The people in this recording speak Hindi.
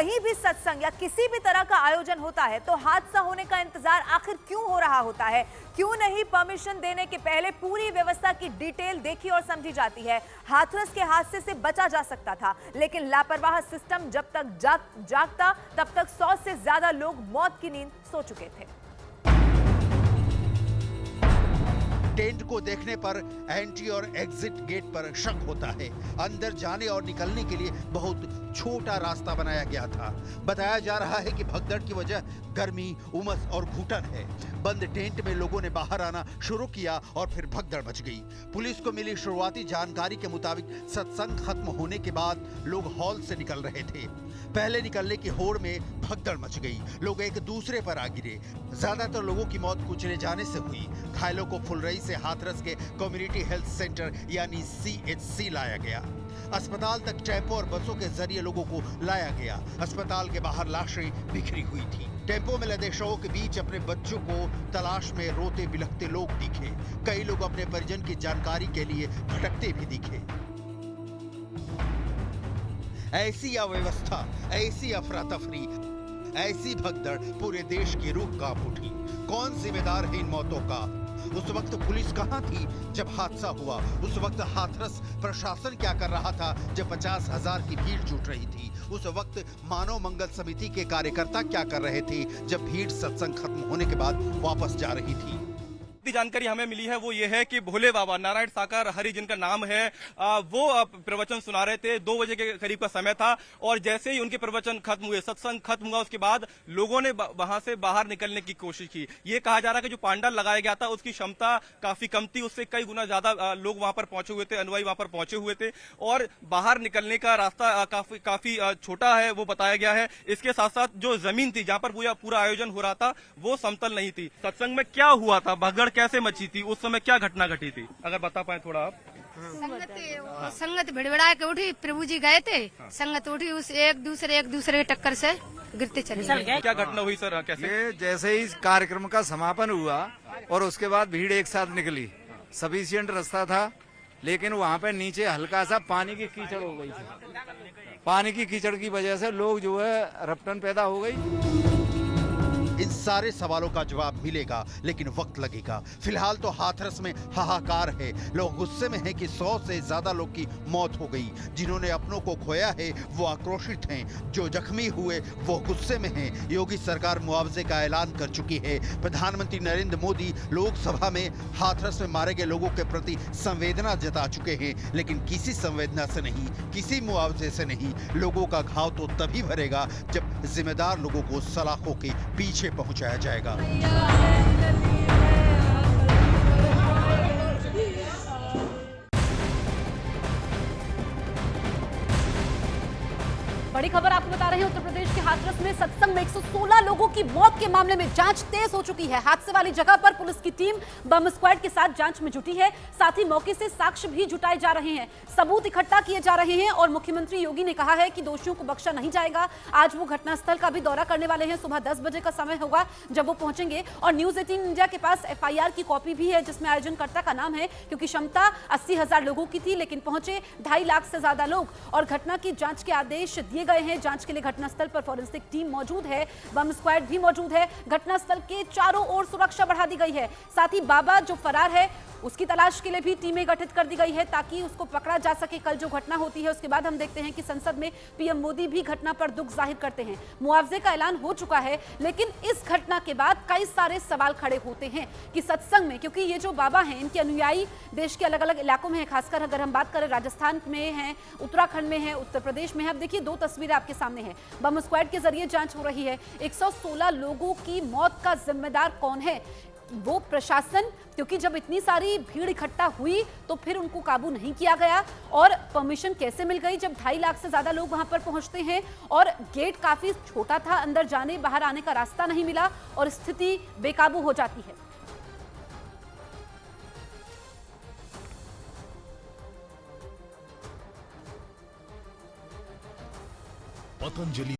कहीं भी सत्संग या किसी भी तरह का आयोजन होता है तो हादसा होने का इंतजार आखिर क्यों हो रहा होता है? क्यों नहीं परमिशन देने के पहले पूरी व्यवस्था की डिटेल देखी और समझी जाती है? हाथरस के हादसे से बचा जा सकता था, लेकिन लापरवाह सिस्टम जब तक जागता तब तक 100 से ज्यादा लोग मौत की नींद सो चुके थे। टेंट को देखने पर एंट्री और एग्जिट गेट पर शक होता है। अंदर जाने और निकलने के लिए बहुत छोटा रास्ता बनाया गया था। बताया जा रहा है कि भगदड़ की वजह गर्मी, उमस और घुटन है। बंद टेंट में लोगों ने बाहर आना शुरू किया और फिर भगदड़ मच गई। पुलिस को मिली शुरुआती जानकारी के मुताबिक सत्संग खत्म होने के बाद लोग हॉल से निकल रहे थे। पहले निकलने की होड़ में भगदड़ मच गई। लोग एक दूसरे पर आ गिरे। ज्यादातर लोगों की मौत कुचले जाने से हुई। घायलों को फुलरई से हाथरस के कम्युनिटी हेल्थ सेंटर यानी CHC लाया गया। अस्पताल तक टेम्पो और बसों के जरिए लोगों को लाया गया। अस्पताल के बाहर लाशें बिखरी हुई थी। टेम्पो में लदे शवों के बीच अपने बच्चों को तलाश में रोते बिलखते लोग दिखे। कई लोग अपने परिजन की जानकारी के लिए भटकते भी दिखे। ऐसी अव्यवस्था, ऐसी अफरा तफरी, ऐसी भगदड़ पूरे देश की रूह कांप उठी। कौन जिम्मेदार है इन मौतों का? उस वक्त पुलिस कहां थी जब हादसा हुआ? उस वक्त हाथरस प्रशासन क्या कर रहा था जब 50,000 की भीड़ जुट रही थी? उस वक्त मानव मंगल समिति के कार्यकर्ता क्या कर रहे थे जब भीड़ सत्संग खत्म होने के बाद वापस जा रही थी? जानकारी हमें मिली है वो ये है कि भोले बाबा नारायण साकार हरि जिनका नाम है, वो प्रवचन सुना रहे थे। 2 बजे के करीब का समय था और जैसे ही उनके प्रवचन खत्म हुए, सत्संग खत्म हुआ, उसके बाद लोगों ने वहां से बाहर निकलने की कोशिश की। ये कहा जा रहा है कि जो पांडाल लगाया गया था उसकी क्षमता काफी कम थी, उससे कई गुना ज्यादा लोग वहां पर पहुंचे हुए थे, अनुयायी वहां पर पहुंचे हुए थे और बाहर निकलने का रास्ता काफी छोटा है वो बताया गया है। इसके साथ साथ जो जमीन थी जहां पर पूरा आयोजन हो रहा था वो समतल नहीं थी। सत्संग में क्या हुआ था, भगदड़ कैसे मची थी, उस समय क्या घटना घटी थी, अगर बता पाए थोड़ा आप। संगत भिड़भिड़ा के उठी, प्रभु जी गए थे, संगत उठी, उस एक दूसरे के टक्कर से गिरते चले गए। क्या घटना हुई सर? कैसे? ये जैसे ही कार्यक्रम का समापन हुआ और उसके बाद भीड़ एक साथ निकली, सफिशिएंट रास्ता था, लेकिन वहाँ पे नीचे हल्का सा पानी की कीचड़ हो गई थी। पानी की कीचड़ की वजह से लोग जो है रपटन पैदा हो गई। इन सारे सवालों का जवाब मिलेगा, लेकिन वक्त लगेगा। फिलहाल तो हाथरस में हाहाकार है। लोग गुस्से में हैं कि 100 से ज्यादा लोग की मौत हो गई। जिन्होंने अपनों को खोया है वो आक्रोशित हैं। जो जख्मी हुए वो गुस्से में हैं। योगी सरकार मुआवजे का ऐलान कर चुकी है। प्रधानमंत्री नरेंद्र मोदी लोकसभा में हाथरस में मारे गए लोगों के प्रति संवेदना जता चुके हैं, लेकिन किसी संवेदना से नहीं, किसी मुआवजे से नहीं। लोगों का घाव तो तभी भरेगा जब जिम्मेदार लोगों को सलाखों के पीछे पहुंचाया जाएगा। बड़ी खबर आपको बता रहे हैं, उत्तर प्रदेश के हाथरस में सत्संग में 116 लोगों की मौत के मामले में जांच तेज हो चुकी है। हादसे वाली जगह पर पुलिस की टीम बम स्क्वाड के साथ जांच में जुटी है। साथ ही मौके से साक्ष्य भी जुटाए जा रहे हैं, सबूत इकट्ठा किए जा रहे हैं और मुख्यमंत्री योगी ने कहा है कि दोषियों को बख्शा नहीं जाएगा। आज वो घटनास्थल का भी दौरा करने वाले हैं। सुबह 10 बजे का समय होगा जब वो पहुंचेंगे और न्यूज 18 इंडिया के पास FIR की कॉपी भी है जिसमें आयोजनकर्ता का नाम है, क्योंकि क्षमता 80,000 लोगों की थी, लेकिन पहुंचे 2.5 लाख से ज्यादा लोग और घटना की जांच के आदेश दिए गए हैं। जांच के लिए घटनास्थल पर फॉरेंसिक टीम मौजूद है, बम स्क्वाड भी मौजूद है। घटनास्थल के चारों ओर सुरक्षा बढ़ा दी गई है। साथ ही बाबा जो फरार है उसकी तलाश के लिए भी टीमें गठित कर दी गई है ताकि उसको पकड़ा जा सके। कल जो घटना होती है उसके बाद हम देखते हैं कि संसद में PM मोदी भी घटना पर दुख जाहिर करते हैं। मुआवजे का ऐलान हो चुका है, लेकिन इस घटना के बाद कई सारे सवाल खड़े होते हैं कि सत्संग में, क्योंकि ये जो बाबा हैं इनके अनुयायी देश के अलग अलग इलाकों में है, खासकर अगर हम बात करें राजस्थान में है, उत्तराखंड में है, उत्तर प्रदेश में है। अब देखिए 2 तस्वीरें आपके सामने है। बम स्क्वाड के जरिए जांच हो रही है। 116 लोगों की मौत का जिम्मेदार कौन है? वो प्रशासन, क्योंकि जब इतनी सारी भीड़ इकट्ठा हुई तो फिर उनको काबू नहीं किया गया और परमिशन कैसे मिल गई जब 2.5 लाख से ज्यादा लोग वहां पर पहुंचते हैं और गेट काफी छोटा था, अंदर जाने बाहर आने का रास्ता नहीं मिला और स्थिति बेकाबू हो जाती है। पतंजलि